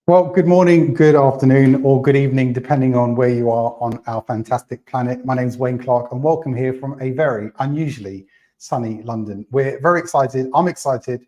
Well, good morning, good afternoon, or good evening, depending on where you are on our fantastic planet. My name is Wayne Clark, and welcome here from a very unusually sunny London. We're very excited. I'm excited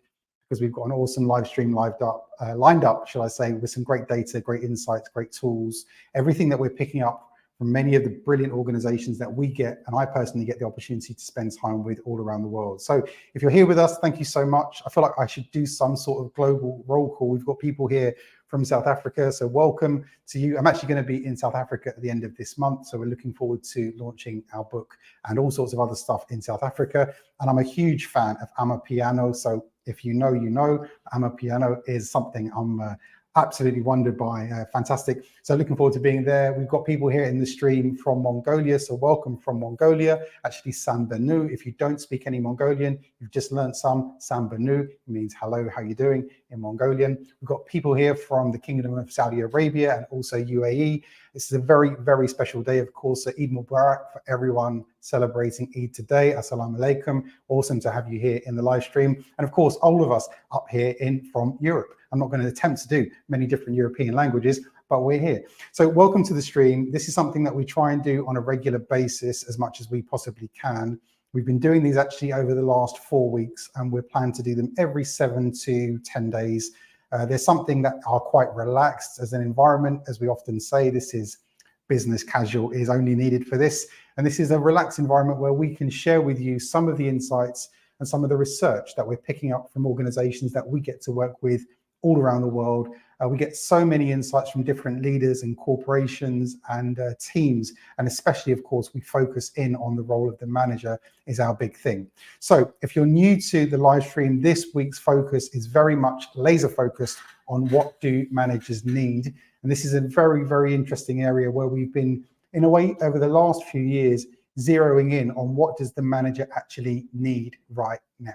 because we've got an awesome live stream lined up, shall I say, with some great data, great insights, great tools, everything that we're picking up from many of the brilliant organizations that we get, and I personally get the opportunity to spend time with all around the world. So if you're here with us, thank you so much. I feel like I should do some sort of global roll call. We've got people here from South Africa, so welcome to you. I'm actually going to be in South Africa at the end of this month, so we're looking forward to launching our book and all sorts of other stuff in South Africa. And I'm a huge fan of Amapiano, so if you know, you know. Amapiano is something I'm absolutely wondered by. Fantastic. So looking forward to being there. We've got people here in the stream from Mongolia, so welcome from Mongolia. Actually, Sambanu. If you don't speak any Mongolian, you've just learned some. Sambanu means hello, how you doing in Mongolian. We've got people here from the Kingdom of Saudi Arabia and also UAE. This is a very, very special day, of course. So Eid Mubarak for everyone celebrating Eid today. Assalamu alaikum. Awesome to have you here in the live stream. And of course, all of us up here from Europe. I'm not going to attempt to do many different European languages, but we're here. So welcome to the stream. This is something that we try and do on a regular basis as much as we possibly can. We've been doing these actually over the last 4 weeks, and we're planning to do them every 7 to 10 days. There's something that are quite relaxed as an environment. As we often say, this is business casual is only needed for this. And this is a relaxed environment where we can share with you some of the insights and some of the research that we're picking up from organizations that we get to work with all around the world. We get so many insights from different leaders and corporations and teams. And especially, of course, we focus in on the role of the manager is our big thing. So if you're new to the live stream, this week's focus is very much laser focused on what do managers need. And this is a very, very interesting area where we've been, in a way, over the last few years, zeroing in on what does the manager actually need right now.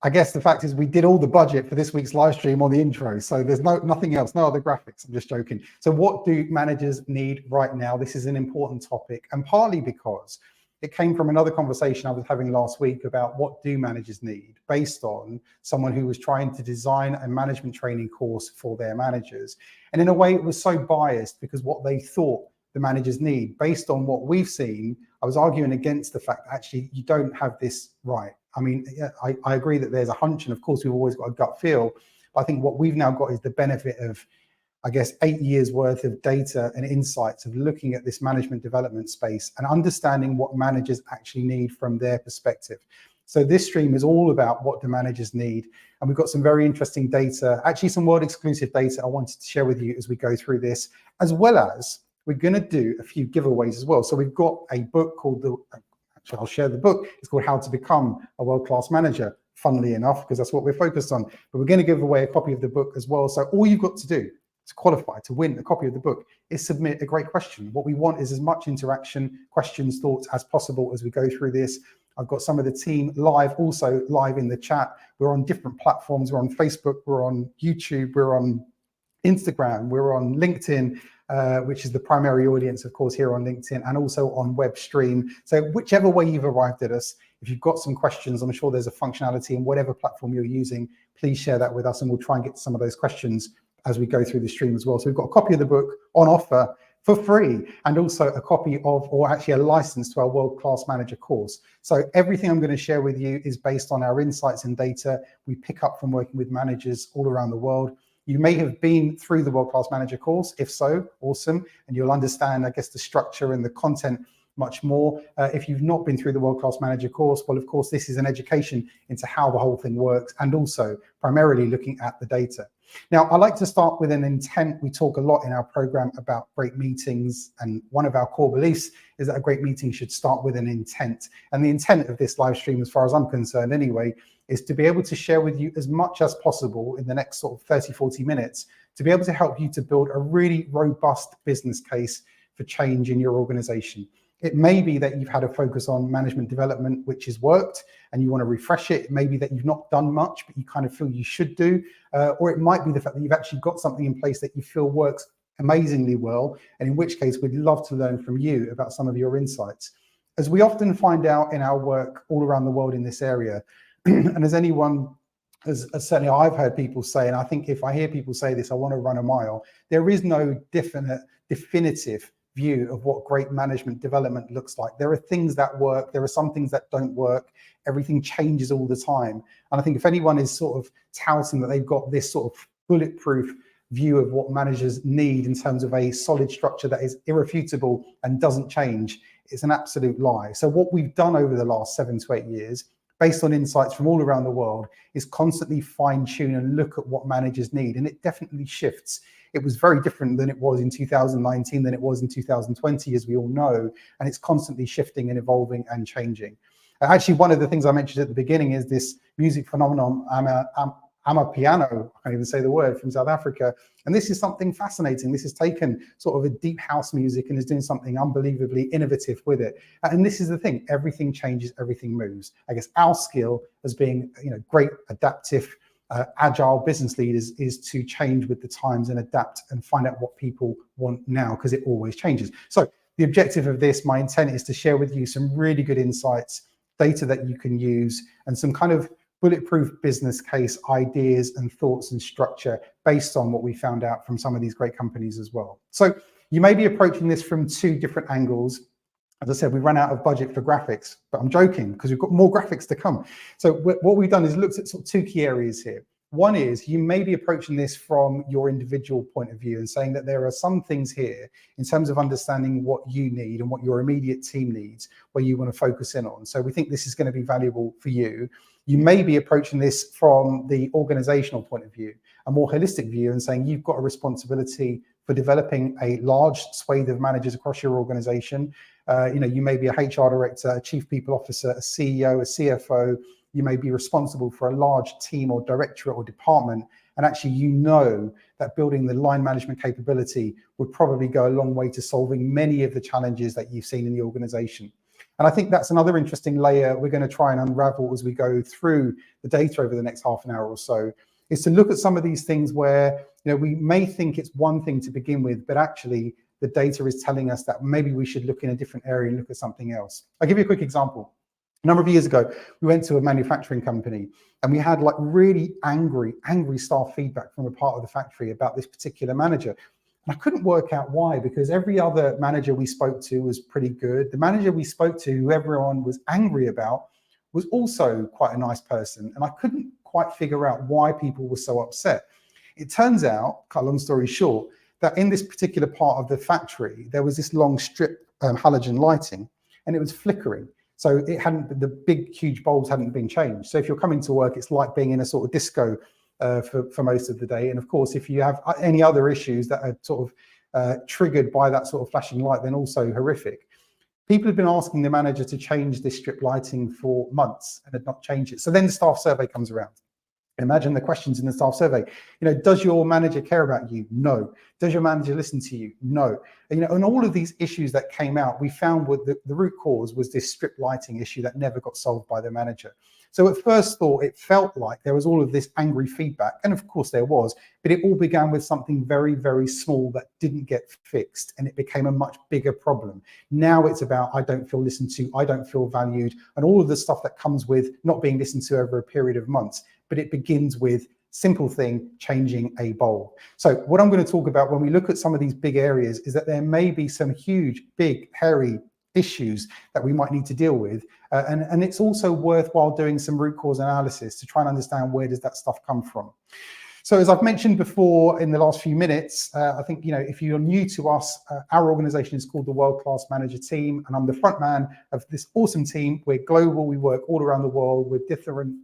I guess the fact is we did all the budget for this week's live stream on the intro, so there's nothing else, no other graphics. I'm just joking. So what do managers need right now? This is an important topic, and partly because it came from another conversation I was having last week about what do managers need, based on someone who was trying to design a management training course for their managers. And in a way, it was so biased because what they thought the managers need, based on what we've seen, I was arguing against the fact that actually you don't have this right. I mean, I agree that there's a hunch, and of course, we've always got a gut feel. But I think what we've now got is the benefit of, I guess, 8 years worth of data and insights of looking at this management development space and understanding what managers actually need from their perspective. So this stream is all about what do managers need. And we've got some very interesting data, actually some world exclusive data I wanted to share with you as we go through this, as well as we're going to do a few giveaways as well. So we've got a book called actually, I'll share the book. It's called How to Become a World-Class Manager, funnily enough, because that's what we're focused on. But we're going to give away a copy of the book as well. So all you've got to do to qualify, to win a copy of the book, is submit a great question. What we want is as much interaction, questions, thoughts as possible as we go through this. I've got some of the team also live in the chat. We're on different platforms. We're on Facebook, we're on YouTube, we're on Instagram, we're on LinkedIn, which is the primary audience, of course, here on LinkedIn, and also on web stream. So whichever way you've arrived at us, if you've got some questions, I'm sure there's a functionality in whatever platform you're using, please share that with us, and we'll try and get to some of those questions as we go through the stream as well. So we've got a copy of the book on offer for free, and also a copy of, or actually a license to our World-Class Manager course. So everything I'm going to share with you is based on our insights and data we pick up from working with managers all around the world. You may have been through the World-Class Manager course. If so, awesome. And you'll understand, I guess, the structure and the content much more. If you've not been through the World-Class Manager course, well, of course, this is an education into how the whole thing works, and also primarily looking at the data. Now, I like to start with an intent. We talk a lot in our program about great meetings, and one of our core beliefs is that a great meeting should start with an intent. And the intent of this live stream, as far as I'm concerned anyway, is to be able to share with you as much as possible in the next sort of 30, 40 minutes, to be able to help you to build a really robust business case for change in your organization. It may be that you've had a focus on management development, which has worked, and you want to refresh it. It may be that you've not done much, but you kind of feel you should do. Or it might be the fact that you've actually got something in place that you feel works amazingly well, and in which case we'd love to learn from you about some of your insights. As we often find out in our work all around the world in this area, and as certainly I've heard people say, and I think if I hear people say this, I want to run a mile, there is no definitive view of what great management development looks like. There are things that work, there are some things that don't work, everything changes all the time. And I think if anyone is sort of touting that they've got this sort of bulletproof view of what managers need in terms of a solid structure that is irrefutable and doesn't change, it's an absolute lie. So what we've done over the last 7 to 8 years, based on insights from all around the world, is constantly fine tune and look at what managers need. And it definitely shifts. It was very different than it was in 2019 than it was in 2020, as we all know, and it's constantly shifting and evolving and changing. Actually, one of the things I mentioned at the beginning is this music phenomenon, Amapiano, I can't even say the word, from South Africa. And this is something fascinating. This has taken sort of a deep house music and is doing something unbelievably innovative with it. And this is the thing, everything changes, everything moves. I guess our skill as being, great adaptive, agile business leaders is to change with the times and adapt and find out what people want now, because it always changes. So the objective of this, my intent is to share with you some really good insights, data that you can use, and some kind of bulletproof business case ideas and thoughts and structure based on what we found out from some of these great companies as well. So you may be approaching this from 2 different angles. As I said, we ran out of budget for graphics, but I'm joking because we've got more graphics to come. So what we've done is looked at sort of 2 key areas here. One is you may be approaching this from your individual point of view and saying that there are some things here in terms of understanding what you need and what your immediate team needs, where you want to focus in on. So we think this is going to be valuable for you. You may be approaching this from the organizational point of view, a more holistic view, and saying you've got a responsibility for developing a large swathe of managers across your organization. You may be a HR director, a chief people officer, a CEO, a CFO. You may be responsible for a large team or directorate or department. And actually, that building the line management capability would probably go a long way to solving many of the challenges that you've seen in the organization. And I think that's another interesting layer we're going to try and unravel as we go through the data over the next half an hour or so, is to look at some of these things where we may think it's one thing to begin with, but actually the data is telling us that maybe we should look in a different area and look at something else. I'll give you a quick example. A number of years ago, we went to a manufacturing company and we had like really angry staff feedback from a part of the factory about this particular manager. And I couldn't work out why, because every other manager we spoke to was pretty good. The manager we spoke to, who everyone was angry about, was also quite a nice person. And I couldn't quite figure out why people were so upset. It turns out, cut a long story short, that in this particular part of the factory, there was this long strip halogen lighting and it was flickering. So the big, huge bulbs hadn't been changed. So if you're coming to work, it's like being in a sort of disco for most of the day. And of course, if you have any other issues that are sort of triggered by that sort of flashing light, then also horrific. People have been asking the manager to change this strip lighting for months and had not changed it. So then the staff survey comes around. Imagine the questions in the staff survey. Does your manager care about you? No. Does your manager listen to you? No. And all of these issues that came out, we found the root cause was this strip lighting issue that never got solved by the manager. So at first thought, it felt like there was all of this angry feedback. And of course there was, but it all began with something very, very small that didn't get fixed. And it became a much bigger problem. Now it's about, I don't feel listened to, I don't feel valued, and all of the stuff that comes with not being listened to over a period of months. But it begins with simple thing, changing a bulb. So what I'm going to talk about when we look at some of these big areas is that there may be some huge, big, hairy issues that we might need to deal with. And it's also worthwhile doing some root cause analysis to try and understand where does that stuff come from. So as I've mentioned before in the last few minutes, I think, if you're new to us, our organization is called the World Class Manager Team, and I'm the front man of this awesome team. We're global, we work all around the world with different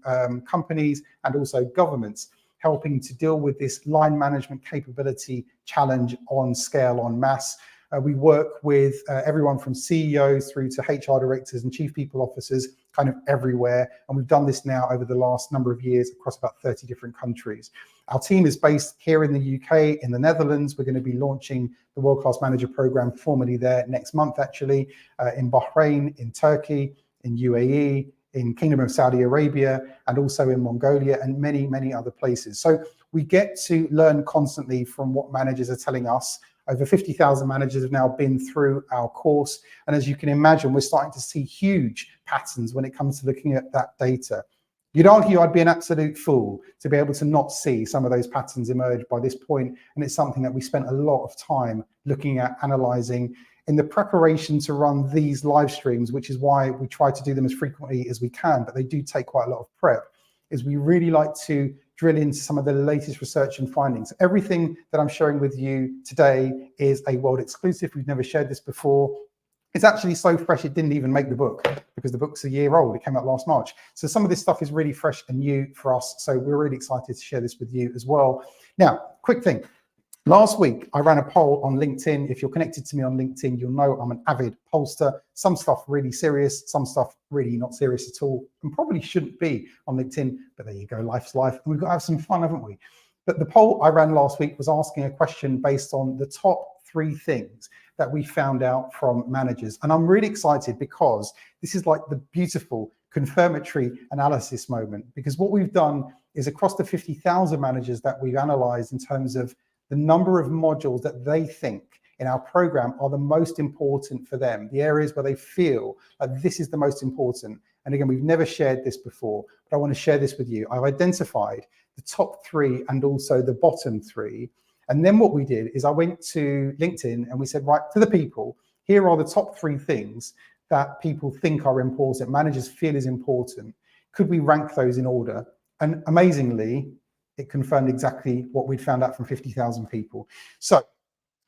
companies and also governments, helping to deal with this line management capability challenge on scale, en masse. We work with everyone from CEOs through to HR directors and chief people officers, kind of everywhere. And we've done this now over the last number of years across about 30 different countries. Our team is based here in the UK, in the Netherlands. We're going to be launching the World Class Manager Program formally there next month, actually, in Bahrain, in Turkey, in UAE, in Kingdom of Saudi Arabia, and also in Mongolia and many, many other places. So we get to learn constantly from what managers are telling us. Over 50,000 managers have now been through our course. And as you can imagine, we're starting to see huge patterns when it comes to looking at that data. You'd argue I'd be an absolute fool to be able to not see some of those patterns emerge by this point. And it's something that we spent a lot of time looking at, analyzing in the preparation to run these live streams, which is why we try to do them as frequently as we can, but they do take quite a lot of prep, is we really like to drill into some of the latest research and findings. Everything that I'm sharing with you today is a world exclusive. We've never shared this before. It's actually so fresh it didn't even make the book, because the book's a year old. It came out last March. So some of this stuff is really fresh and new for us. So we're really excited to share this with you as well. Now, quick thing. Last week, I ran a poll on LinkedIn. If you're connected to me on LinkedIn, you'll know I'm an avid pollster. Some stuff really serious, some stuff really not serious at all, and probably shouldn't be on LinkedIn, but there you go, life's life. And we've got to have some fun, haven't we? But the poll I ran last week was asking a question based on the top 3 things that we found out from managers. And I'm really excited because this is like the beautiful confirmatory analysis moment, because what we've done is across the 50,000 managers that we've analyzed in terms of the number of modules that they think in our program are the most important for them, the areas where they feel like this is the most important. And again, we've never shared this before, but I want to share this with you. I've identified the top 3 and also the bottom 3. And then what we did is I went to LinkedIn and we said, right, to the people, here are the top 3 things that people think are important, managers feel is important. Could we rank those in order? And amazingly, it confirmed exactly what we'd found out from 50,000 people. So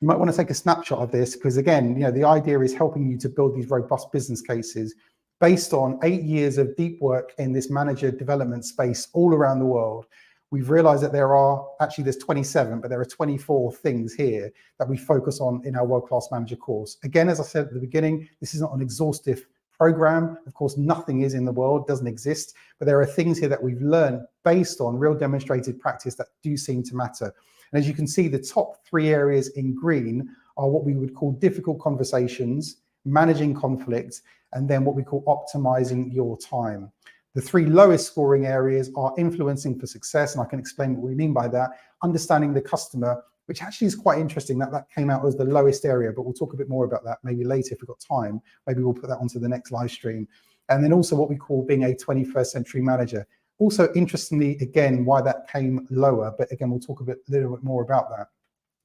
you might want to take a snapshot of this, because again, the idea is helping you to build these robust business cases based on 8 years of deep work in this manager development space all around the world. We've realized that there's 27, but there are 24 things here that we focus on in our World Class Manager course. Again, as I said at the beginning, this is not an exhaustive program. Of course, nothing is in the world, doesn't exist, but there are things here that we've learned based on real demonstrated practice that do seem to matter. And as you can see, the top 3 areas in green are what we would call difficult conversations, managing conflict, and then what we call optimizing your time. The 3 lowest scoring areas are influencing for success, and I can explain what we mean by that, understanding the customer, which actually is quite interesting that came out as the lowest area, but we'll talk a bit more about that maybe later if we've got time. Maybe we'll put that onto the next live stream. And then also what we call being a 21st century manager. Also, interestingly, again, why that came lower, but again, we'll talk a little bit more about that.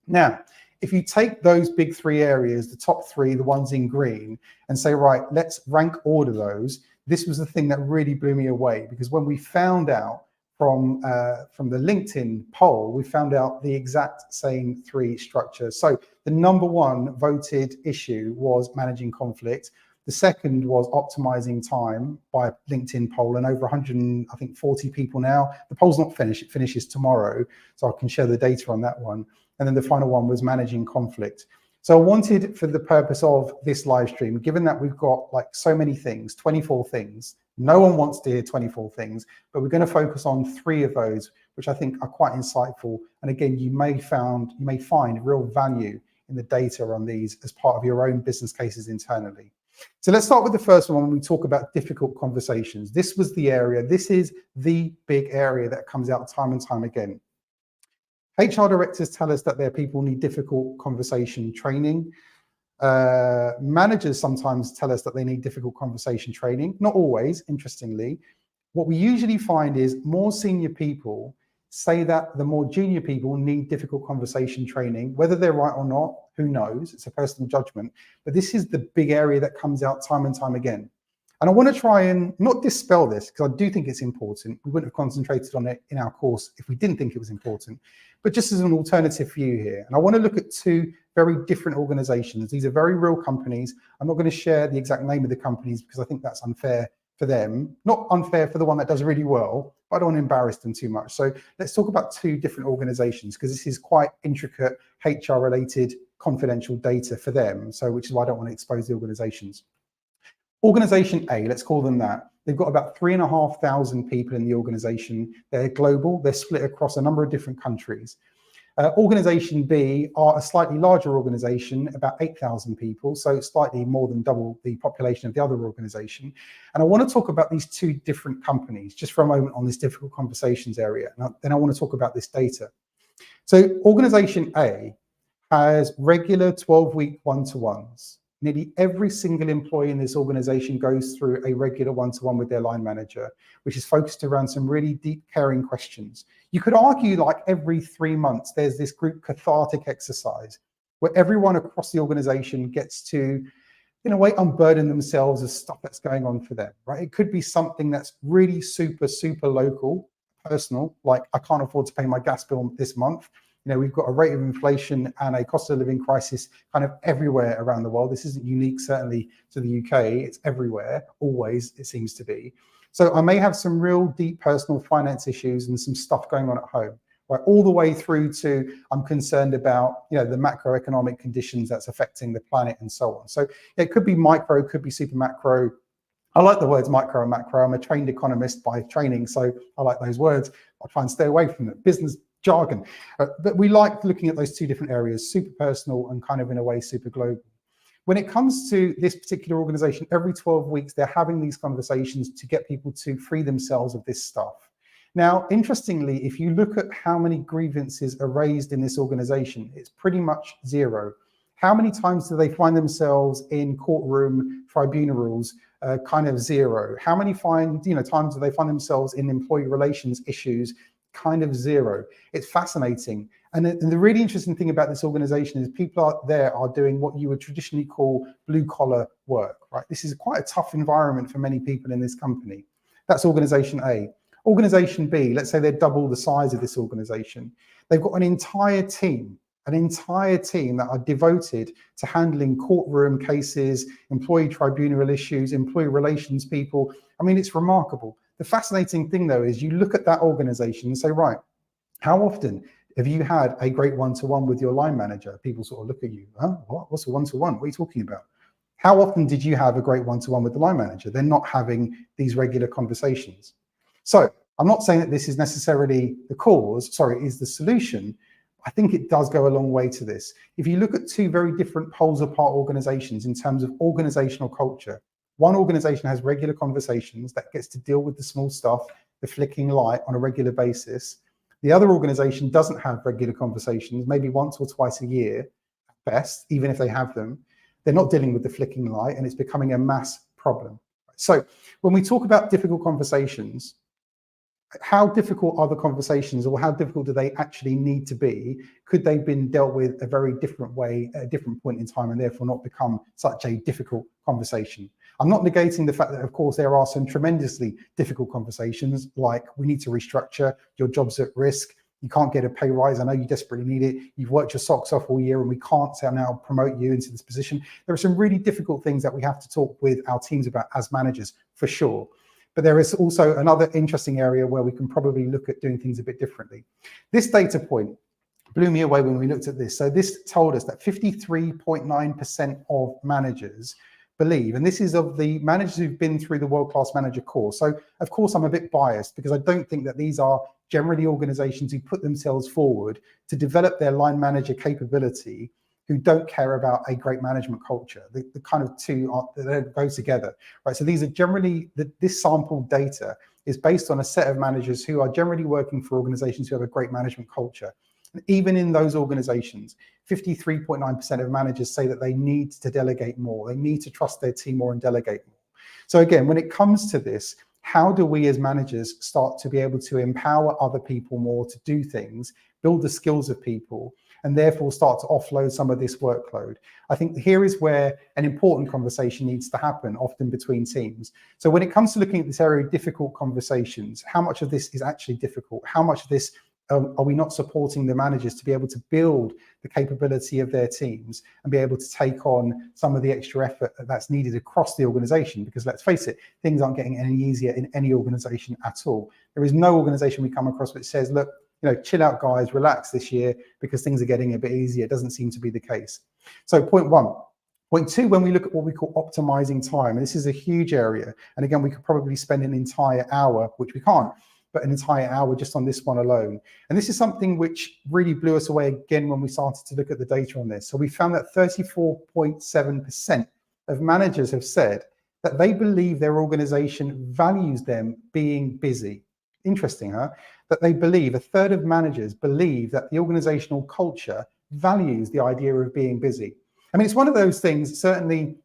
Now, if you take those big 3 areas, the top 3, the ones in green, and say, right, let's rank order those, this was the thing that really blew me away, because when we found out from the LinkedIn poll, we found out the exact same 3 structures. So the number 1 voted issue was managing conflict. The second was optimizing time by a LinkedIn poll, and over 140 people now. The poll's not finished, it finishes tomorrow, so I can share the data on that one. And then the final one was managing conflict. So I wanted, for the purpose of this live stream, given that we've got like so many things, 24 things, no one wants to hear 24 things, but we're going to focus on 3 of those, which I think are quite insightful. And again, you may find real value in the data on these as part of your own business cases internally. So let's start with the first one when we talk about difficult conversations. This was the area, this is the big area that comes out time and time again. HR directors tell us that their people need difficult conversation training. Managers sometimes tell us that they need difficult conversation training. Not always, interestingly. What we usually find is more senior people say that the more junior people need difficult conversation training. Whether they're right or not, who knows? It's a personal judgment. But this is the big area that comes out time and time again. And I want to try and not dispel this, because I do think it's important. We wouldn't have concentrated on it in our course if we didn't think it was important, but just as an alternative view here. And I want to look at 2 very different organizations. These are very real companies. I'm not going to share the exact name of the companies because I think that's unfair for them. Not unfair for the one that does really well, but I don't want to embarrass them too much. So let's talk about 2 different organizations, because this is quite intricate HR related confidential data for them. So which is why I don't want to expose the organizations. Organization A, let's call them that. They've got about 3,500 people in the organization. They're global. They're split across a number of different countries. Organization B are a slightly larger organization, about 8,000 people, so slightly more than double the population of the other organization. And I want to talk about these two different companies just for a moment on this difficult conversations area. And then I want to talk about this data. So organization A has regular 12-week one-to-ones. Nearly every single employee in this organization goes through a regular one-to-one with their line manager, which is focused around some really deep, caring questions. You could argue like every 3 months, there's this group cathartic exercise where everyone across the organization gets to, in a way, unburden themselves of stuff that's going on for them, right? It could be something that's really super, super local, personal, like I can't afford to pay my gas bill this month. You know, we've got a rate of inflation and a cost of living crisis kind of everywhere around the world. This isn't unique, certainly, to the UK. It's everywhere, always, it seems to be. So I may have some real deep personal finance issues and some stuff going on at home, right? All the way through to I'm concerned about, you know, the macroeconomic conditions that's affecting the planet and so on. So it could be micro, could be super macro. I like the words micro and macro. I'm a trained economist by training, so I like those words. I try and stay away from it. Business jargon. But we like looking at those two different areas, super personal and kind of in a way super global. When it comes to this particular organization, every 12 weeks, they're having these conversations to get people to free themselves of this stuff. Now, interestingly, if you look at how many grievances are raised in this organization, it's pretty much zero. How many times do they find themselves in courtroom tribunals? Kind of zero. How many times do they find themselves in employee relations issues? Kind of zero. It's fascinating. And the really interesting thing about this organization is people out there are doing what you would traditionally call blue collar work, right? This is quite a tough environment for many people in this company. That's organization A. Organization B, let's say they're double the size of this organization. They've got an entire team that are devoted to handling courtroom cases, employee tribunal issues, employee relations people. I mean, it's remarkable. The fascinating thing, though, is you look at that organization and say, right, how often have you had a great one-to-one with your line manager? People sort of look at you, huh? What? What's a one-to-one? What are you talking about? How often did you have a great one-to-one with the line manager? They're not having these regular conversations. So I'm not saying that this is necessarily the cause, is the solution. I think it does go a long way to this. If you look at two very different poles apart organizations in terms of organizational culture, one organization has regular conversations that gets to deal with the small stuff, the flicking light on a regular basis. The other organization doesn't have regular conversations, maybe once or twice a year at best, even if they have them. They're not dealing with the flicking light and it's becoming a mass problem. So when we talk about difficult conversations, how difficult are the conversations, or how difficult do they actually need to be? Could they have been dealt with a very different way at a different point in time and therefore not become such a difficult conversation? I'm not negating the fact that, of course, there are some tremendously difficult conversations, like we need to restructure, your job's at risk, you can't get a pay rise, I know you desperately need it, you've worked your socks off all year and we can't now promote you into this position. There are some really difficult things that we have to talk with our teams about as managers, for sure. But there is also another interesting area where we can probably look at doing things a bit differently. This data point blew me away when we looked at this. So this told us that 53.9% of managers believe, and this is of the managers who've been through the World Class Manager course. So of course I'm a bit biased because I don't think that these are generally organizations who put themselves forward to develop their line manager capability, who don't care about a great management culture. The kind of two go together, right? So these are generally, this sample data is based on a set of managers who are generally working for organizations who have a great management culture. And even in those organizations, 53.9% of managers say that they need to delegate more. They need to trust their team more and delegate more. So again, when it comes to this, how do we as managers start to be able to empower other people more to do things, build the skills of people, and therefore start to offload some of this workload? I think here is where an important conversation needs to happen, often between teams. So when it comes to looking at this area of difficult conversations, how much of this is actually difficult? How much of this are we not supporting the managers to be able to build the capability of their teams and be able to take on some of the extra effort that's needed across the organization? Because let's face it, things aren't getting any easier in any organization at all. There is no organization we come across which says, look, chill out guys, relax this year because things are getting a bit easier. It doesn't seem to be the case. So point one. Point two, when we look at what we call optimizing time, and this is a huge area. And again, we could probably spend an entire hour, which we can't, but an entire hour just on this one alone. And this is something which really blew us away again when we started to look at the data on this. So we found that 34.7% of managers have said that they believe their organization values them being busy. Interesting, huh? That they believe, a third of managers believe that the organizational culture values the idea of being busy. I mean, it's one of those things, certainly,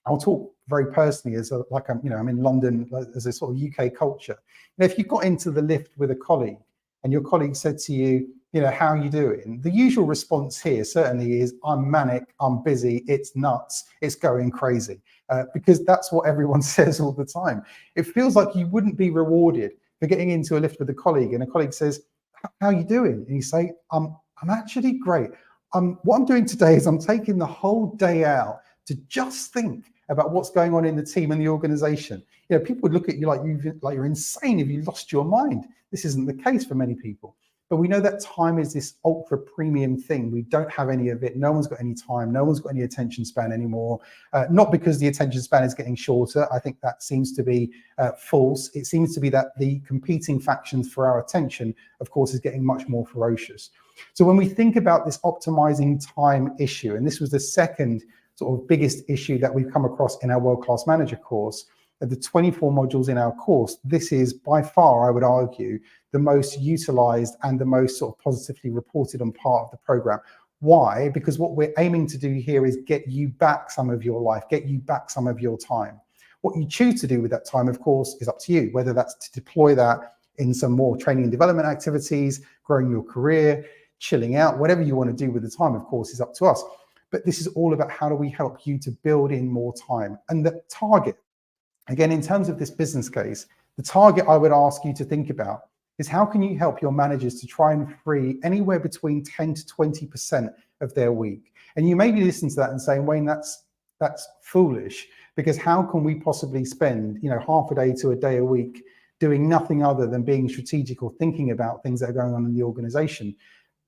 I'll talk very personally as I'm in London as a sort of UK culture. If you got into the lift with a colleague and your colleague said to you, how are you doing? The usual response here certainly is, I'm manic, I'm busy, it's nuts, it's going crazy, because that's what everyone says all the time. It feels like you wouldn't be rewarded for getting into a lift with a colleague and a colleague says, how are you doing? And you say, I'm actually great. What I'm doing today is I'm taking the whole day out to just think about what's going on in the team and the organization. People would look at you like you're insane if you lost your mind. This isn't the case for many people. But we know that time is this ultra premium thing. We don't have any of it. No one's got any time. No one's got any attention span anymore. Not because the attention span is getting shorter. I think that seems to be false. It seems to be that the competing factions for our attention, of course, is getting much more ferocious. So when we think about this optimizing time issue, and this was the second sort of biggest issue that we've come across in our World-Class Manager course, of the 24 modules in our course, this is by far, I would argue, the most utilized and the most sort of positively reported on part of the program. Why? Because what we're aiming to do here is get you back some of your life, get you back some of your time. What you choose to do with that time, of course, is up to you, whether that's to deploy that in some more training and development activities, growing your career, chilling out, whatever you want to do with the time, of course, is up to us. But this is all about how do we help you to build in more time. And the target, again, in terms of this business case, the target I would ask you to think about is how can you help your managers to try and free anywhere between 10 to 20% of their week? And you may be listening to that and saying, Wayne, that's foolish, because how can we possibly spend, half a day to a day a week doing nothing other than being strategic or thinking about things that are going on in the organization,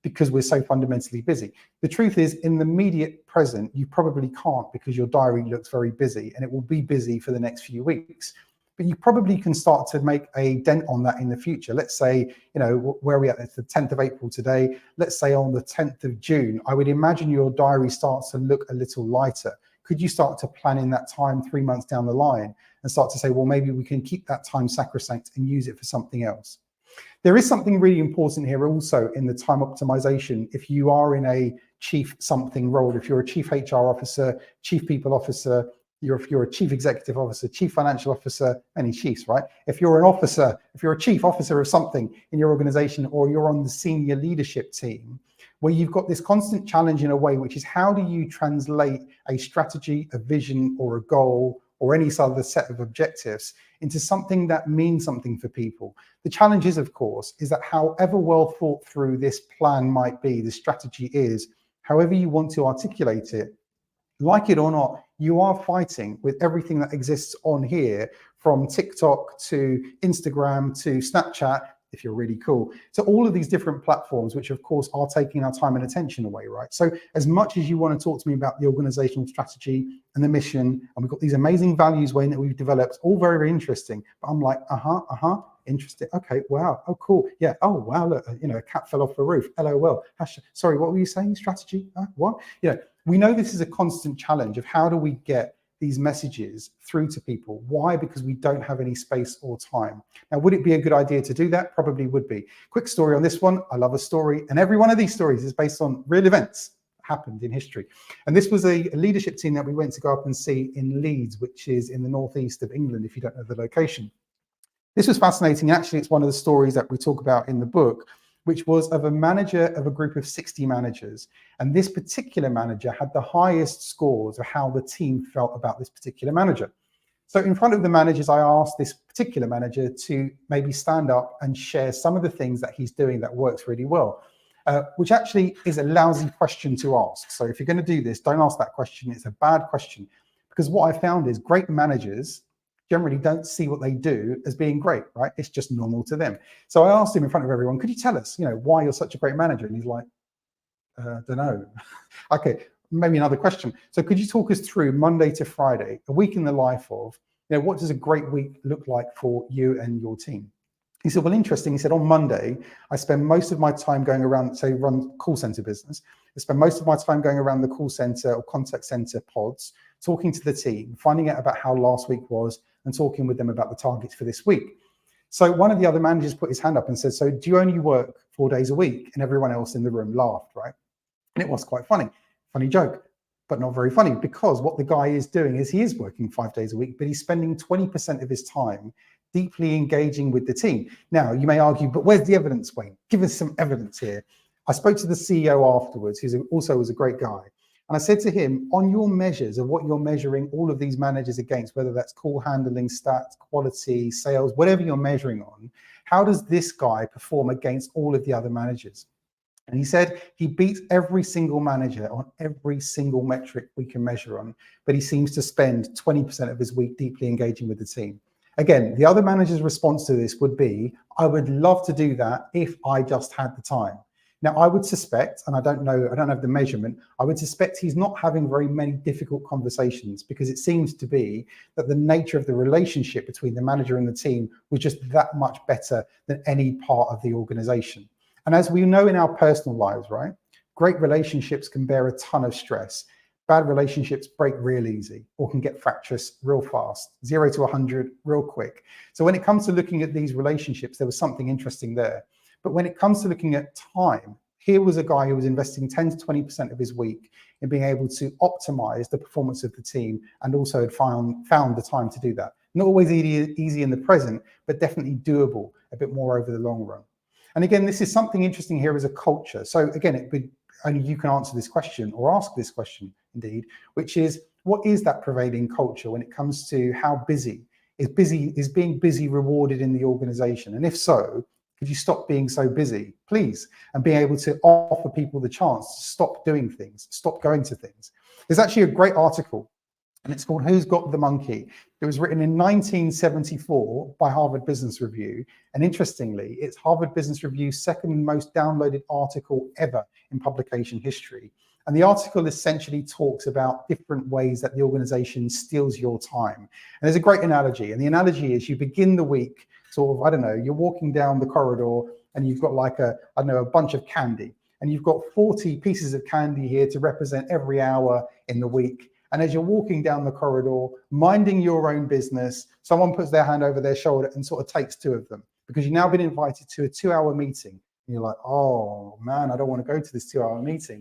because we're so fundamentally busy? The truth is, in the immediate present, you probably can't, because your diary looks very busy and it will be busy for the next few weeks. But you probably can start to make a dent on that in the future. Let's say, where are we at? It's the 10th of April today. Let's say on the 10th of June, I would imagine your diary starts to look a little lighter. Could you start to plan in that time 3 months down the line and start to say, well, maybe we can keep that time sacrosanct and use it for something else? There is something really important here also in the time optimization. If you are in a chief something role, if you're a chief HR officer, chief people officer, if you're a chief executive officer, chief financial officer, any chiefs, right? If you're an officer, if you're a chief officer of something in your organization, or you're on the senior leadership team, where you've got this constant challenge in a way, which is how do you translate a strategy, a vision, or a goal, or any other set of objectives into something that means something for people? The challenge is, of course, is that however well thought through this plan might be, the strategy is, however you want to articulate it, like it or not, you are fighting with everything that exists on here, from TikTok to Instagram to Snapchat, if you're really cool, to all of these different platforms, which of course are taking our time and attention away, right? So as much as you want to talk to me about the organizational strategy and the mission, and we've got these amazing values, Wayne, that we've developed, all very, very interesting, but I'm like, interesting. Okay, wow. Oh, cool. Yeah. Oh, wow. Look, a cat fell off the roof. LOL. Sorry, what were you saying? Strategy? What? We know this is a constant challenge of how do we get these messages through to people. Why? Because we don't have any space or time. Now, would it be a good idea to do that? Probably would be. Quick story on this one. I love a story, and every one of these stories is based on real events that happened in history. And this was a leadership team that we went to go up and see in Leeds, which is in the northeast of England, if you don't know the location. This was fascinating. Actually, it's one of the stories that we talk about in the book, which was of a manager of a group of 60 managers. And this particular manager had the highest scores of how the team felt about this particular manager. So in front of the managers, I asked this particular manager to maybe stand up and share some of the things that he's doing that works really well, which actually is a lousy question to ask. So if you're going to do this, don't ask that question. It's a bad question, because what I found is great managers generally don't see what they do as being great, right? It's just normal to them. So I asked him in front of everyone, could you tell us, why you're such a great manager? And he's like, don't know. Okay, maybe another question. So could you talk us through Monday to Friday, a week in the life of, what does a great week look like for you and your team? He said, well, interesting. He said, on Monday, I spend most of my time going around, say, run call center business. I spend most of my time going around the call center or contact center pods, talking to the team, finding out about how last week was and talking with them about the targets for this week. So one of the other managers put his hand up and said, so do you only work 4 days a week? And everyone else in the room laughed, right? And it was quite funny joke, but not very funny, because what the guy is doing is he is working 5 days a week, but he's spending 20% of his time deeply engaging with the team. Now, you may argue, but where's the evidence, Wayne? Give us some evidence here. I spoke to the CEO afterwards, who also was a great guy. And I said to him, on your measures of what you're measuring all of these managers against, whether that's call handling, stats, quality, sales, whatever you're measuring on, how does this guy perform against all of the other managers? And he said he beats every single manager on every single metric we can measure on, but he seems to spend 20% of his week deeply engaging with the team. Again, the other manager's response to this would be, I would love to do that if I just had the time. Now, I would suspect, and I don't know, I don't have the measurement, I would suspect he's not having very many difficult conversations, because it seems to be that the nature of the relationship between the manager and the team was just that much better than any part of the organization. And as we know in our personal lives, right, great relationships can bear a ton of stress. Bad relationships break real easy or can get fractious real fast, 0 to 100 real quick. So when it comes to looking at these relationships, there was something interesting there. But when it comes to looking at time, here was a guy who was investing 10 to 20% of his week in being able to optimize the performance of the team, and also had found the time to do that. Not always easy in the present, but definitely doable a bit more over the long run. And again, this is something interesting here as a culture. So again, only you can answer this question, or ask this question indeed, which is, what is that prevailing culture when it comes to how busy is being busy rewarded in the organization? And if so, could you stop being so busy, please, and being able to offer people the chance to stop doing things, stop going to things? There's actually a great article, and it's called Who's Got the Monkey? It was written in 1974 by Harvard Business Review. And interestingly, it's Harvard Business Review's second most downloaded article ever in publication history. And the article essentially talks about different ways that the organization steals your time. And there's a great analogy. And the analogy is, you begin the week sort of, I don't know, you're walking down the corridor and you've got like a bunch of candy. And you've got 40 pieces of candy here to represent every hour in the week. And as you're walking down the corridor, minding your own business, someone puts their hand over their shoulder and sort of takes 2 of them, because you've now been invited to a 2-hour meeting. And you're like, oh man, I don't want to go to this 2-hour meeting.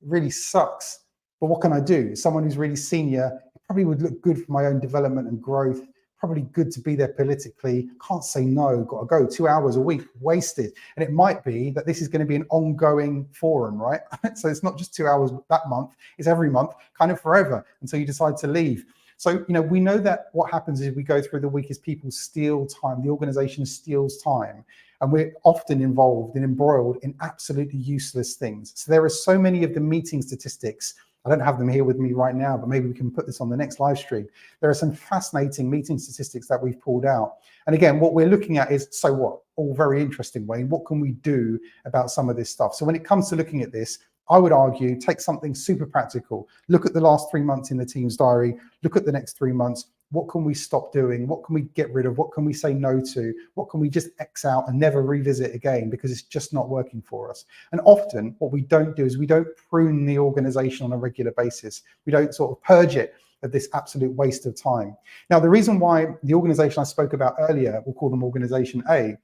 It really sucks. But what can I do? Someone who's really senior, it probably would look good for my own development and growth. Probably good to be there politically. Can't say no, got to go. 2 hours a week wasted. And it might be that this is going to be an ongoing forum, right? So it's not just 2 hours that month, it's every month, kind of forever, until you decide to leave. So, we know that what happens is we go through the week is people steal time. The organization steals time. And we're often involved and embroiled in absolutely useless things. So there are so many of the meeting statistics. I don't have them here with me right now, but maybe we can put this on the next live stream. There are some fascinating meeting statistics that we've pulled out. And again, what we're looking at is, so what? All very interesting, Wayne. What can we do about some of this stuff? So when it comes to looking at this, I would argue, take something super practical. Look at the last 3 months in the team's diary. Look at the next 3 months. What can we stop doing? What can we get rid of? What can we say no to? What can we just X out and never revisit again because it's just not working for us? And often what we don't do is we don't prune the organization on a regular basis. We don't sort of purge it of this absolute waste of time. Now, the reason why the organization I spoke about earlier, we'll call them Organization A,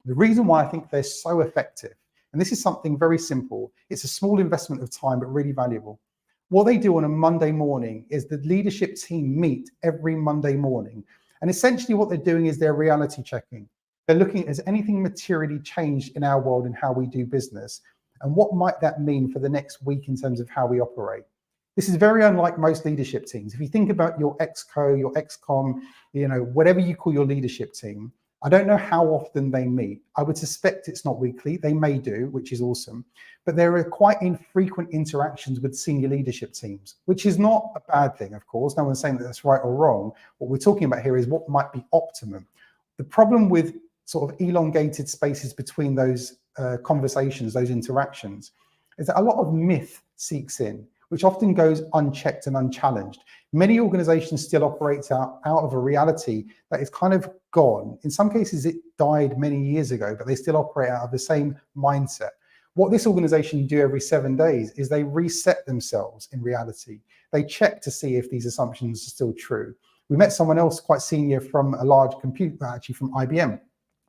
the reason why I think they're so effective, and this is something very simple, it's a small investment of time, but really valuable. What they do on a Monday morning is the leadership team meet every Monday morning. And essentially what they're doing is they're reality checking. They're looking at, has anything materially changed in our world and how we do business? And what might that mean for the next week in terms of how we operate? This is very unlike most leadership teams. If you think about your exco, your excom, whatever you call your leadership team, I don't know how often they meet. I would suspect it's not weekly. They may do, which is awesome. But there are quite infrequent interactions with senior leadership teams, which is not a bad thing, of course. No one's saying that that's right or wrong. What we're talking about here is what might be optimum. The problem with sort of elongated spaces between those conversations, those interactions, is that a lot of myth seeks in, which often goes unchecked and unchallenged. Many organizations still operate out of a reality that is kind of gone. In some cases, it died many years ago, but they still operate out of the same mindset. What this organization do every 7 days is they reset themselves in reality. They check to see if these assumptions are still true. We met someone else quite senior from a large computer, actually from IBM.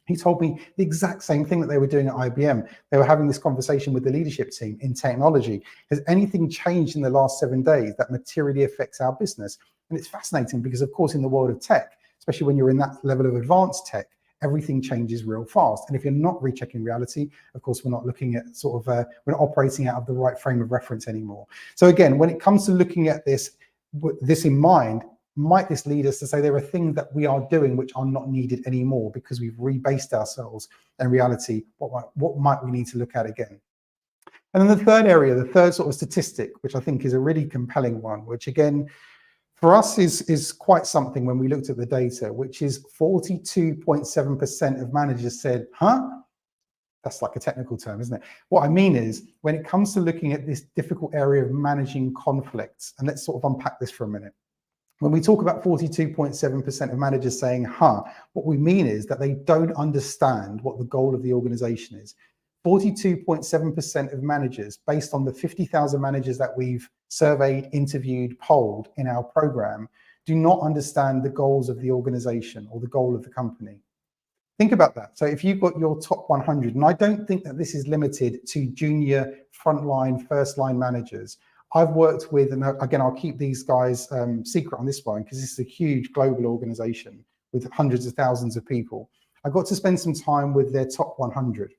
He told me the exact same thing that they were doing at IBM. They were having this conversation with the leadership team in technology. Has anything changed in the last 7 days that materially affects our business? And it's fascinating because, of course, in the world of tech, especially when you're in that level of advanced tech, everything changes real fast. And if you're not rechecking reality, of course, we're not looking at we're not operating out of the right frame of reference anymore. So again, when it comes to looking at this in mind, might this lead us to say there are things that we are doing which are not needed anymore because we've rebased ourselves in reality? What might we need to look at again? And then the third area, the third sort of statistic, which I think is a really compelling one, which again, for us is quite something when we looked at the data, which is 42.7% of managers said, huh? That's like a technical term, isn't it? What I mean is, when it comes to looking at this difficult area of managing conflicts, and let's sort of unpack this for a minute. When we talk about 42.7% of managers saying, huh, what we mean is that they don't understand what the goal of the organization is. 42.7% of managers, based on the 50,000 managers that we've surveyed, interviewed, polled in our program, do not understand the goals of the organization or the goal of the company. Think about that. So if you've got your top 100, and I don't think that this is limited to junior, frontline, first-line managers. I've worked with, and again, I'll keep these guys secret on this one because this is a huge global organization with hundreds of thousands of people. I got to spend some time with their top 100.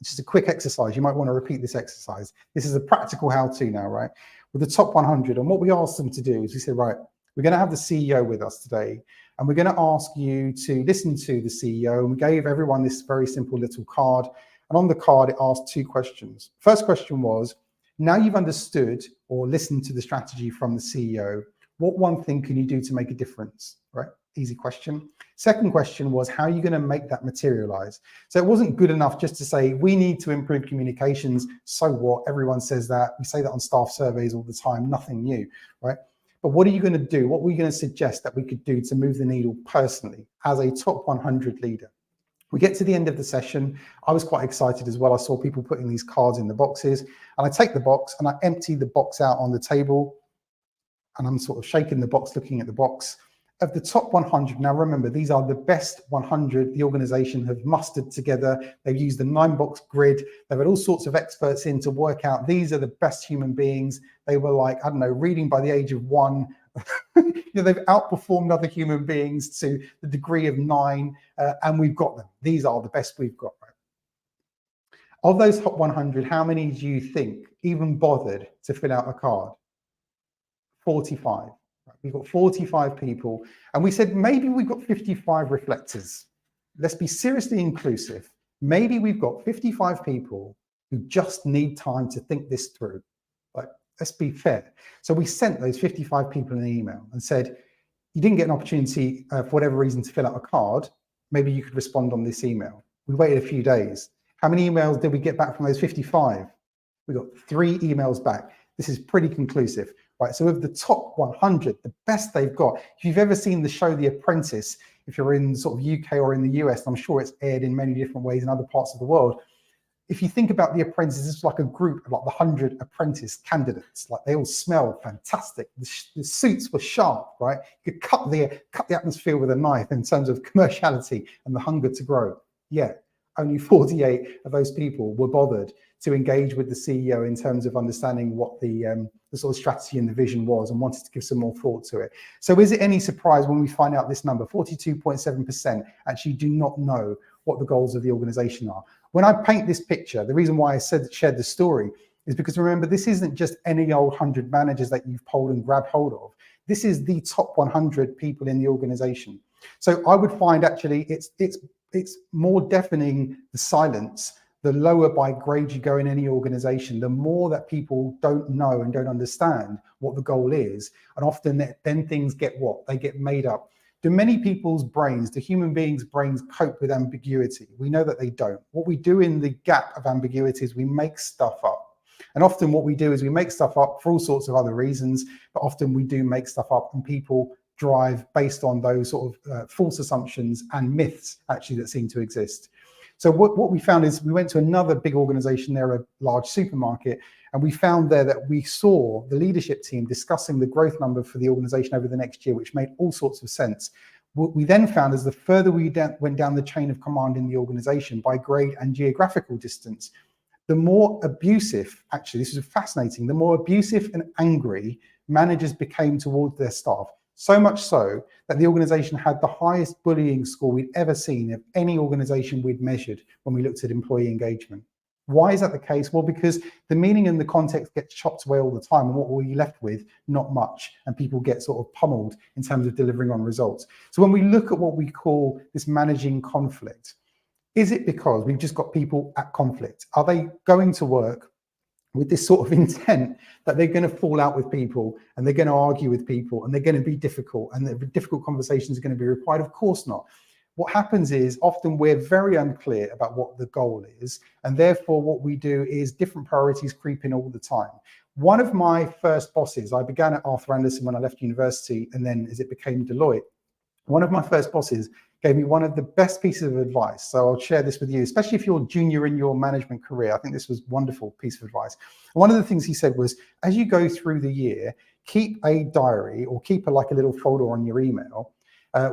Just a quick exercise. You might want to repeat this exercise. This is a practical how-to now, right? With the top 100. And what we asked them to do is we said, right, we're going to have the CEO with us today, and we're going to ask you to listen to the CEO. And we gave everyone this very simple little card. And on the card, it asked 2 questions. First question was, now you've understood or listened to the strategy from the CEO, what one thing can you do to make a difference, right? Easy question. Second question was, how are you going to make that materialize? So it wasn't good enough just to say, we need to improve communications. So what? Everyone says that. We say that on staff surveys all the time, nothing new, right? But what are you going to do? What were you going to suggest that we could do to move the needle personally as a top 100 leader? We get to the end of the session. I was quite excited as well. I saw people putting these cards in the boxes, and I take the box and I empty the box out on the table, and I'm sort of shaking the box, looking at the box. Of the top 100, now remember, these are the best 100 the organization have mustered together. They've used the 9-box grid. They've had all sorts of experts in to work out these are the best human beings. They were like, I don't know, reading by the age of 1. They've outperformed other human beings to the degree of 9, and we've got them. These are the best we've got, right? Of those top 100, how many do you think even bothered to fill out a card? 45. We've got 45 people, and we said maybe we've got 55 reflectors. Let's be seriously inclusive. Maybe we've got 55 people who just need time to think this through. Like, let's be fair. So we sent those 55 people an email and said, you didn't get an opportunity for whatever reason to fill out a card. Maybe you could respond on this email. We waited a few days. How many emails did we get back from those 55? We got 3 emails back. This is pretty conclusive. Right, so of the top 100, the best they've got, if you've ever seen the show The Apprentice, if you're in sort of UK or in the US, I'm sure it's aired in many different ways in other parts of the world. If you think about The Apprentice, it's like a group of like the 100 apprentice candidates. Like, they all smell fantastic. The suits were sharp, right? You could cut the atmosphere with a knife in terms of commerciality and the hunger to grow. Yet only 48 of those people were bothered to engage with the CEO in terms of understanding what the sort of strategy and the vision was, and wanted to give some more thought to it. So is it any surprise when we find out this number, 42.7% actually do not know what the goals of the organization are? When I paint this picture, the reason why I shared the story is because, remember, this isn't just any old 100 managers that you've polled and grabbed hold of. This is the top 100 people in the organization. So I would find actually it's more deafening, the silence, the lower by grade you go in any organization, the more that people don't know and don't understand what the goal is. And often then things get what? They get made up. Do many people's brains, do human beings' brains cope with ambiguity? We know that they don't. What we do in the gap of ambiguity is we make stuff up. And often what we do is we make stuff up for all sorts of other reasons, but often we do make stuff up and people drive based on those sort of false assumptions and myths actually that seem to exist. So what we found is we went to another big organization there, a large supermarket, and we found there that we saw the leadership team discussing the growth number for the organization over the next year, which made all sorts of sense. What we then found is the further we went down the chain of command in the organization by grade and geographical distance, the more abusive, actually, this is fascinating, the more abusive and angry managers became towards their staff. So much so that the organization had the highest bullying score we'd ever seen of any organization we'd measured when we looked at employee engagement. Why is that the case? Well, because the meaning and the context gets chopped away all the time, and what we're left with, not much, and people get sort of pummeled in terms of delivering on results. So when we look at what we call this managing conflict, is it because we've just got people at conflict? Are they going to work with this sort of intent that they're going to fall out with people and they're going to argue with people and they're going to be difficult and the difficult conversations are going to be required? Of course not. What happens is often we're very unclear about what the goal is, and therefore what we do is different priorities creep in all the time. One of my first bosses, I began at Arthur Andersen when I left university, and then as it became Deloitte, one of my first bosses gave me one of the best pieces of advice. So I'll share this with you, especially if you're junior in your management career. I think this was a wonderful piece of advice. One of the things he said was, as you go through the year, keep a diary or keep like a little folder on your email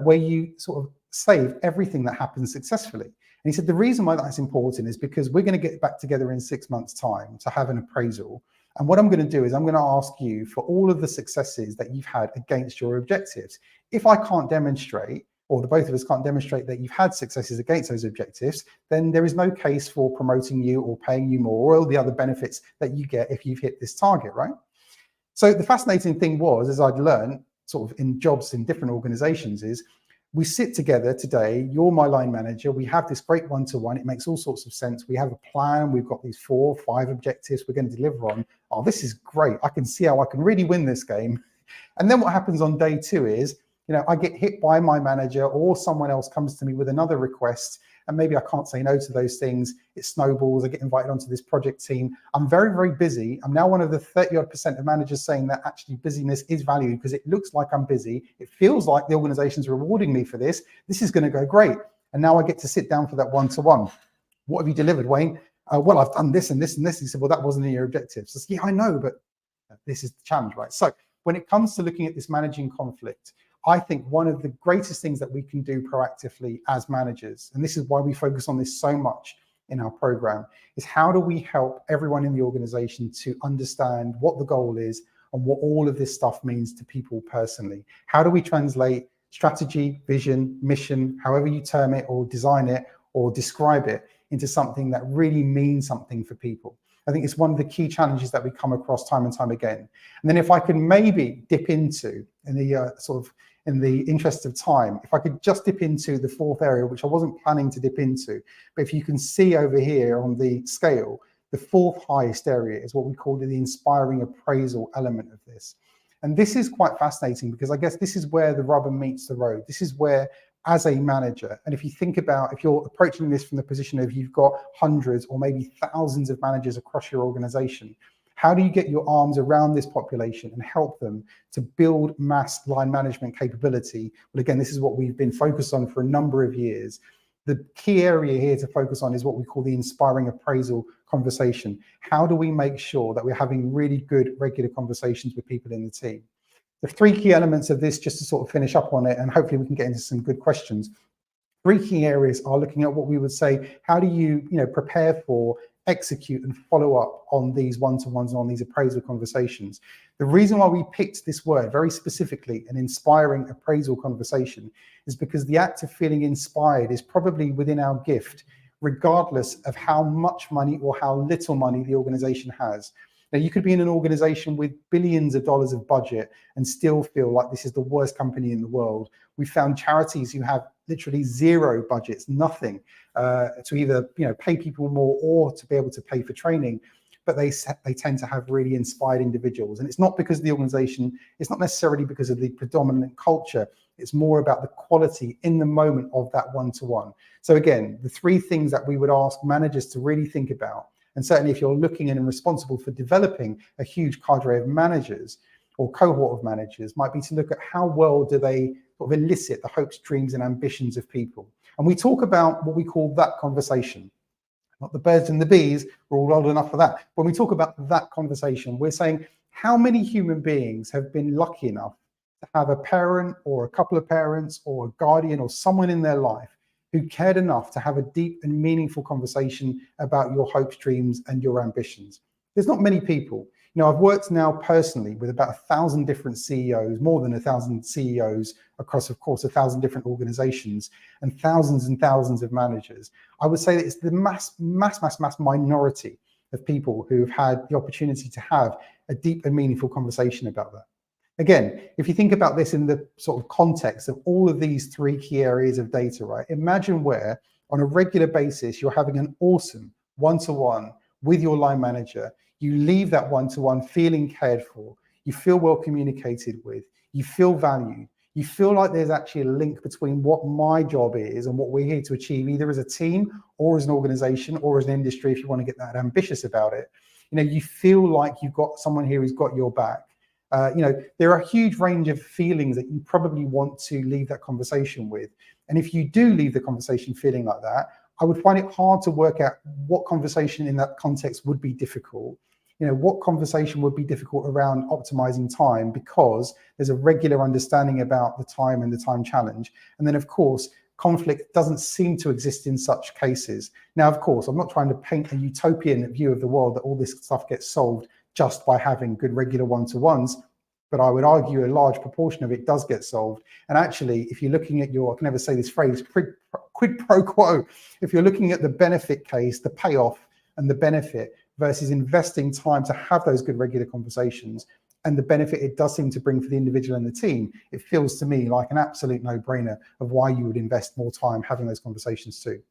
where you sort of save everything that happens successfully. And he said, the reason why that's important is because we're going to get back together in 6 months' time to have an appraisal. And what I'm going to do is I'm going to ask you for all of the successes that you've had against your objectives. If I can't demonstrate, or the both of us can't demonstrate that you've had successes against those objectives, then there is no case for promoting you or paying you more or all the other benefits that you get if you've hit this target, right? So the fascinating thing was, as I'd learned sort of in jobs in different organizations, is we sit together today, you're my line manager, we have this great one-to-one, it makes all sorts of sense, we have a plan, we've got these 4 or 5 objectives we're going to deliver on. Oh, this is great, I can see how I can really win this game. And then what happens on day 2 is, you know, I get hit by my manager or someone else comes to me with another request, and maybe I can't say no to those things. It snowballs, I get invited onto this project team. I'm very, very busy. I'm now one of the 30-odd% of managers saying that actually busyness is valued because it looks like I'm busy. It feels like the organization's rewarding me for this. This is going to go great. And now I get to sit down for that one-to-one. What have you delivered, Wayne? Well, I've done this and this and this. He said, well, that wasn't in your objectives. I said, yeah, I know, but this is the challenge, right? So when it comes to looking at this managing conflict, I think one of the greatest things that we can do proactively as managers, and this is why we focus on this so much in our program, is how do we help everyone in the organization to understand what the goal is and what all of this stuff means to people personally? How do we translate strategy, vision, mission, however you term it or design it or describe it, into something that really means something for people? I think it's one of the key challenges that we come across time and time again. And then if I could maybe dip into, in the interest of time, if I could just dip into the 4th area, which I wasn't planning to dip into, but if you can see over here on the scale, the 4th highest area is what we call the inspiring appraisal element of this. And this is quite fascinating because I guess this is where the rubber meets the road. This is where, as a manager, and if you think about, if you're approaching this from the position of you've got hundreds or maybe thousands of managers across your organization, how do you get your arms around this population and help them to build mass line management capability? Well, again, this is what we've been focused on for a number of years. The key area here to focus on is what we call the inspiring appraisal conversation. How do we make sure that we're having really good regular conversations with people in the team? The 3 key elements of this, just to sort of finish up on it, and hopefully we can get into some good questions. 3 key areas are looking at what we would say, how do you, prepare for, execute and follow up on these one-to-ones, on these appraisal conversations. The reason why we picked this word very specifically, an inspiring appraisal conversation, is because the act of feeling inspired is probably within our gift, regardless of how much money or how little money the organization has. Now, you could be in an organization with billions of dollars of budget and still feel like this is the worst company in the world. We found charities who have literally zero budgets, nothing, to either pay people more or to be able to pay for training. But they tend to have really inspired individuals. And it's not because of the organization, it's not necessarily because of the predominant culture, it's more about the quality in the moment of that one-to-one. So again, the three things that we would ask managers to really think about, and certainly if you're looking and responsible for developing a huge cadre of managers or cohort of managers, might be to look at how well do they sort of elicit the hopes, dreams, and ambitions of people. And we talk about what we call that conversation. Not the birds and the bees, we're all old enough for that. When we talk about that conversation, we're saying how many human beings have been lucky enough to have a parent or a couple of parents or a guardian or someone in their life who cared enough to have a deep and meaningful conversation about your hopes, dreams, and your ambitions. There's not many people. I've worked now personally with about 1,000 different CEOs, more than 1,000 CEOs across, of course, 1,000 different organizations and thousands of managers. I would say that it's the mass minority of people who've had the opportunity to have a deep and meaningful conversation about that. Again, if you think about this in the sort of context of all of these three key areas of data, right? Imagine where on a regular basis, you're having an awesome one-to-one with your line manager. You leave that one-to-one feeling cared for, you feel well communicated with, you feel valued, you feel like there's actually a link between what my job is and what we're here to achieve, either as a team or as an organization or as an industry, if you want to get that ambitious about it. You feel like you've got someone here who's got your back. There are a huge range of feelings that you probably want to leave that conversation with. And if you do leave the conversation feeling like that, I would find it hard to work out what conversation in that context would be difficult. What conversation would be difficult around optimizing time, because there's a regular understanding about the time and the time challenge. And then, of course, conflict doesn't seem to exist in such cases. Now, of course, I'm not trying to paint a utopian view of the world that all this stuff gets solved just by having good regular one-to-ones, but I would argue a large proportion of it does get solved. And actually, if you're looking at I can never say this phrase, quid pro quo, if you're looking at the benefit case, the payoff and the benefit versus investing time to have those good regular conversations and the benefit it does seem to bring for the individual and the team, it feels to me like an absolute no-brainer of why you would invest more time having those conversations too.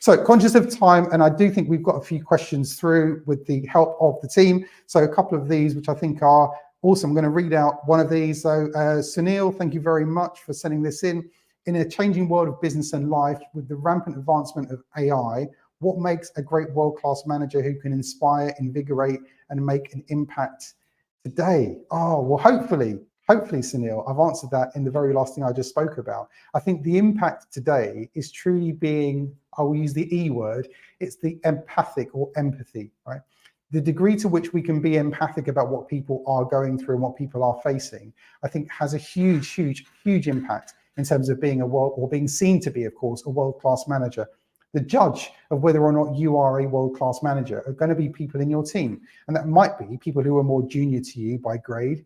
So conscious of time, and I do think we've got a few questions through with the help of the team. So a couple of these, which I think are awesome. I'm going to read out one of these. So Sunil, thank you very much for sending this in. In a changing world of business and life, with the rampant advancement of AI, what makes a great world-class manager who can inspire, invigorate, and make an impact today? Oh, well, hopefully, Sunil, I've answered that in the very last thing I just spoke about. I think the impact today is truly being, I will use the E word, it's the empathic or empathy, right? The degree to which we can be empathic about what people are going through and what people are facing, I think has a huge impact in terms of being being seen to be, of course, a world-class manager. The judge of whether or not you are a world-class manager are going to be people in your team. And that might be people who are more junior to you by grade.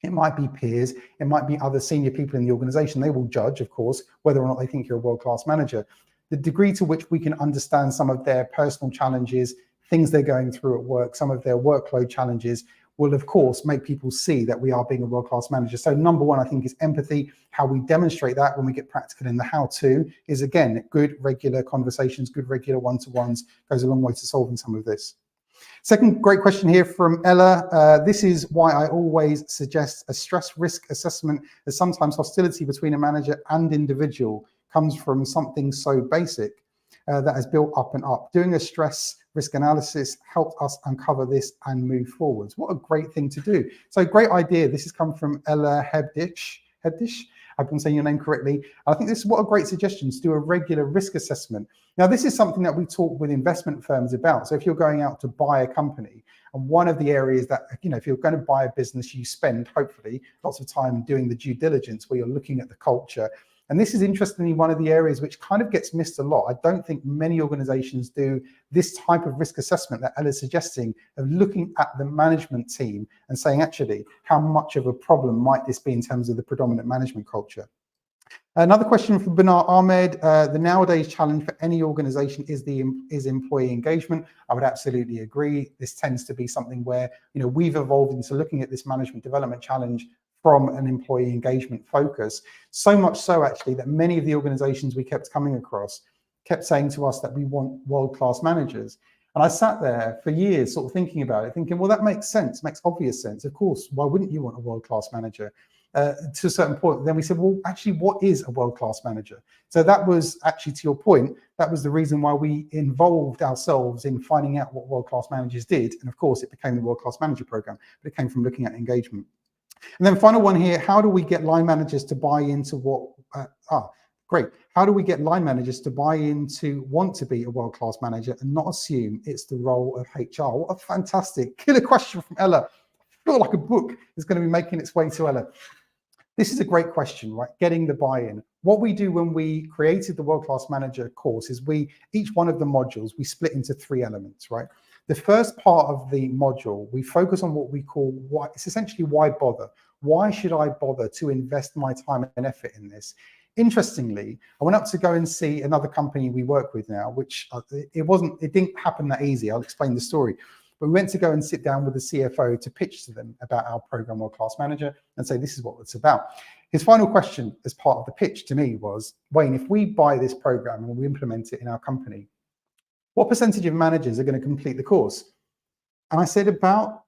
It might be peers. It might be other senior people in the organization. They will judge, of course, whether or not they think you're a world-class manager. The degree to which we can understand some of their personal challenges, things they're going through at work, some of their workload challenges, will of course make people see that we are being a world-class manager. So number one, I think, is empathy. How we demonstrate that when we get practical in the how-to is, again, good regular conversations, good regular one-to-ones goes a long way to solving some of this. Second great question here from Ella. This is why I always suggest a stress risk assessment, as sometimes hostility between a manager and individual comes from something so basic that has built up and up. Doing a stress risk analysis helped us uncover this and move forwards. What a great thing to do. So great idea. This has come from Ella Hebdish. I've been saying your name correctly. I think this is what a great suggestion, to do a regular risk assessment. Now, this is something that we talk with investment firms about. So if you're going out to buy a company, and one of the areas that, if you're going to buy a business, you spend, hopefully, lots of time doing the due diligence where you're looking at the culture. And this is interestingly one of the areas which kind of gets missed a lot. I don't think many organizations do this type of risk assessment that Ella's suggesting, of looking at the management team and saying, actually, how much of a problem might this be in terms of the predominant management culture? Another question from Bernard Ahmed. The nowadays challenge for any organization is employee engagement. I would absolutely agree. This tends to be something where, we've evolved into looking at this management development challenge from an employee engagement focus. So much so actually that many of the organizations we kept coming across kept saying to us that we want world-class managers. And I sat there for years sort of thinking about it, thinking, well, that makes sense, makes obvious sense. Of course, why wouldn't you want a world-class manager? To a certain point, then we said, well, actually, what is a world-class manager? So that was actually, to your point, that was the reason why we involved ourselves in finding out what world-class managers did. And of course, it became the World-Class Manager Program, but it came from looking at engagement. And then final one here, how do we get line managers to buy into what, great. How do we get line managers to buy into want to be a world-class manager and not assume it's the role of HR? What a fantastic killer question from Ella. I feel like a book is going to be making its way to Ella. This is a great question, right? Getting the buy-in. What we do when we created the World Class Manager course is each one of the modules, we split into 3 elements, right? The first part of the module, we focus on what we call it's essentially why bother? Why should I bother to invest my time and effort in this? Interestingly, I went up to go and see another company we work with now, which it didn't happen that easy. I'll explain the story. But we went to go and sit down with the CFO to pitch to them about our program World Class Manager and say, this is what it's about. His final question as part of the pitch to me was, Wayne, if we buy this program and we implement it in our company, what percentage of managers are going to complete the course? And I said about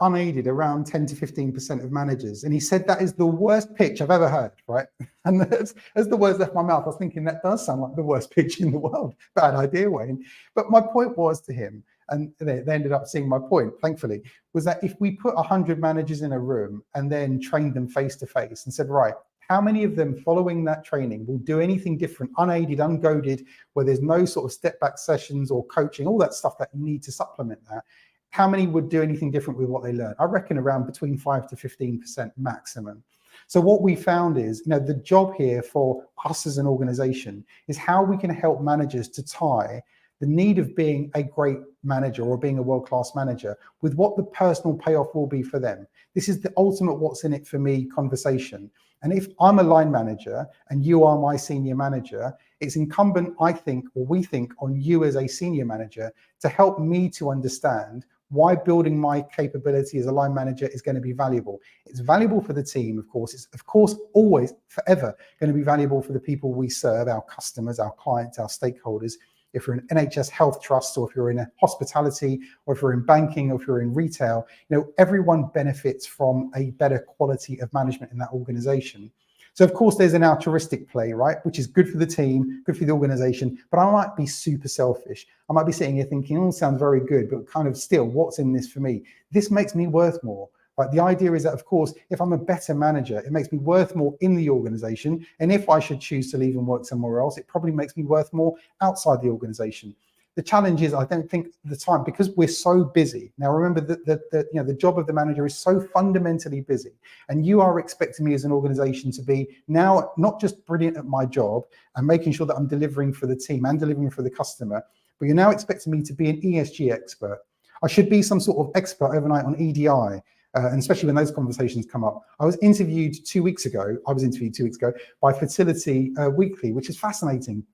unaided, around 10 to 15% of managers. And he said, that is the worst pitch I've ever heard, right? And as the words left my mouth, I was thinking, that does sound like the worst pitch in the world. Bad idea, Wayne. But my point was to him, and they ended up seeing my point, thankfully, was that if we put 100 managers in a room and then trained them face to face and said, right, how many of them following that training will do anything different, unaided, ungoaded, where there's no sort of step back sessions or coaching, all that stuff that you need to supplement that? How many would do anything different with what they learn? I reckon around between 5 to 15% maximum. So what we found is, the job here for us as an organization is how we can help managers to tie the need of being a great manager or being a world-class manager with what the personal payoff will be for them. This is the ultimate what's in it for me conversation. And if I'm a line manager and you are my senior manager, it's incumbent, I think, or we think, on you as a senior manager to help me to understand why building my capability as a line manager is going to be valuable. It's valuable for the team, of course. It's, of course, always, forever going to be valuable for the people we serve, our customers, our clients, our stakeholders. If you're an NHS Health Trust, or if you're in a hospitality, or if you're in banking, or if you're in retail, everyone benefits from a better quality of management in that organization. So of course there's an altruistic play, right? Which is good for the team, good for the organization, but I might be super selfish. I might be sitting here thinking, oh, sounds very good, but kind of still, what's in this for me? This makes me worth more. Right? The idea is that, of course, if I'm a better manager, it makes me worth more in the organization. And if I should choose to leave and work somewhere else, it probably makes me worth more outside the organization. The challenge is, I don't think the time, because we're so busy. Now, remember that the job of the manager is so fundamentally busy, and you are expecting me as an organization to be now not just brilliant at my job and making sure that I'm delivering for the team and delivering for the customer, but you're now expecting me to be an ESG expert. I should be some sort of expert overnight on EDI. And especially when those conversations come up. I was interviewed 2 weeks ago by Fertility Weekly, which is fascinating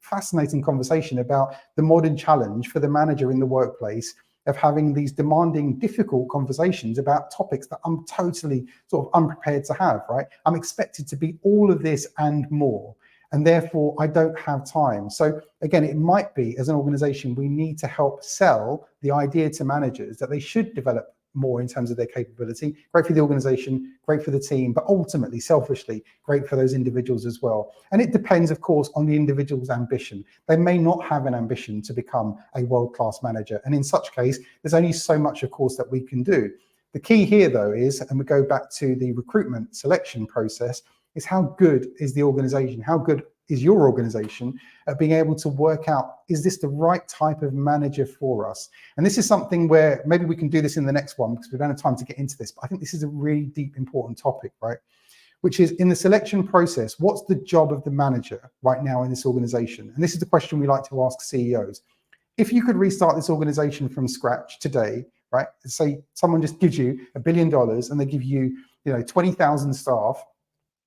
conversation about the modern challenge for the manager in the workplace of having these demanding, difficult conversations about topics that I'm totally sort of unprepared to have, right? I'm expected to be all of this and more, and therefore I don't have time. So again, it might be, as an organization, we need to help sell the idea to managers that they should develop more in terms of their capability. Great for the organization, great for the team, but ultimately, selfishly, great for those individuals as well. And it depends, of course, on the individual's ambition. They may not have an ambition to become a world-class manager. And in such case, there's only so much, of course, that we can do. The key here, though, is, and we go back to the recruitment selection process, is how good is the organization? How good is your organization at being able to work out, is this the right type of manager for us? And this is something where maybe we can do this in the next one because we don't have time to get into this, but I think this is a really deep, important topic, right? Which is, in the selection process, what's the job of the manager right now in this organization? And this is the question we like to ask CEOs. If you could restart this organization from scratch today, right? Say someone just gives you $1 billion and they give you, 20,000 staff,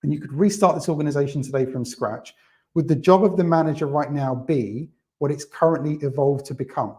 and you could restart this organization today from scratch, would the job of the manager right now be what it's currently evolved to become?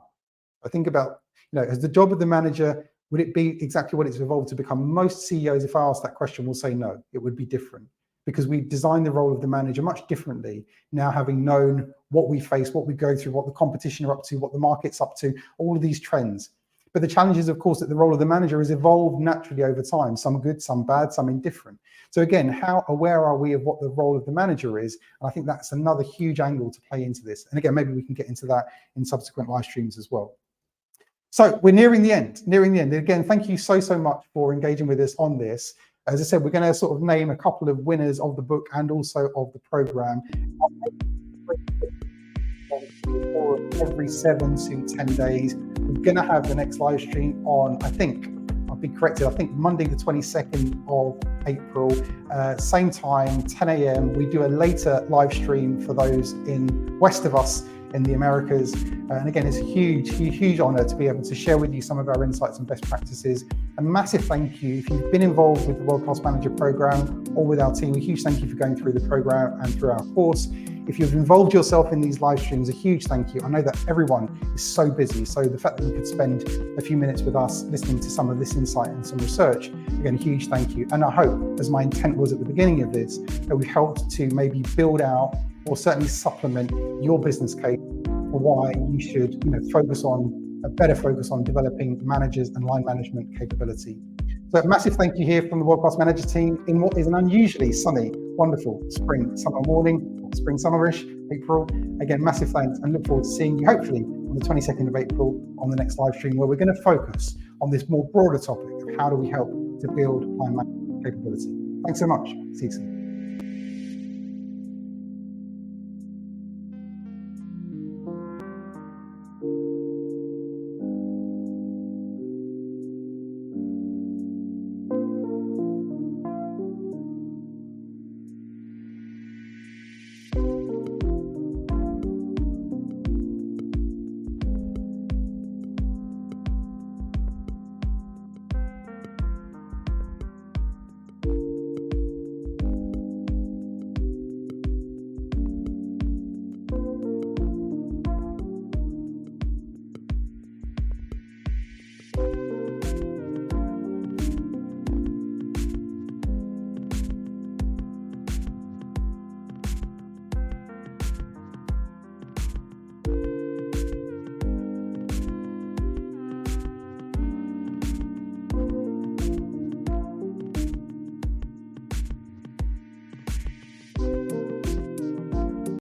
I think about, as the job of the manager, would it be exactly what it's evolved to become? Most CEOs, if I ask that question, will say no, it would be different, because we designed the role of the manager much differently now, having known what we face, what we go through, what the competition are up to, what the market's up to, all of these trends. But the challenge is, of course, that the role of the manager has evolved naturally over time, some good, some bad, some indifferent. So again, how aware are we of what the role of the manager is? And I think that's another huge angle to play into this. And again, maybe we can get into that in subsequent live streams as well. So we're nearing the end. Again, thank you so much for engaging with us on this. As I said, we're going to sort of name a couple of winners of the book and also of the program. Every 7 to 10 days. We're going to have the next live stream on, I think, I'll be corrected, I think Monday the 22nd of April, same time, 10 a.m. We do a later live stream for those in west of us in the Americas. And again, it's a huge honor to be able to share with you some of our insights and best practices. A massive thank you if you've been involved with the World Class Manager program or with our team. A huge thank you for going through the program and through our course. If you've involved yourself in these live streams, a huge thank you. I know that everyone is so busy, so the fact that you could spend a few minutes with us listening to some of this insight and some research, again, a huge thank you. And I hope, as my intent was at the beginning of this, that we've helped to maybe build out or certainly supplement your business case for why you should focus on, a better focus on developing managers and line management capability. So a massive thank you here from the World Class Manager team in what is an unusually sunny, wonderful summer morning, spring summerish, April. Again, massive thanks, and look forward to seeing you hopefully on the 22nd of April on the next live stream, where we're going to focus on this more broader topic of how do we help to build line management capability. Thanks so much. See you soon.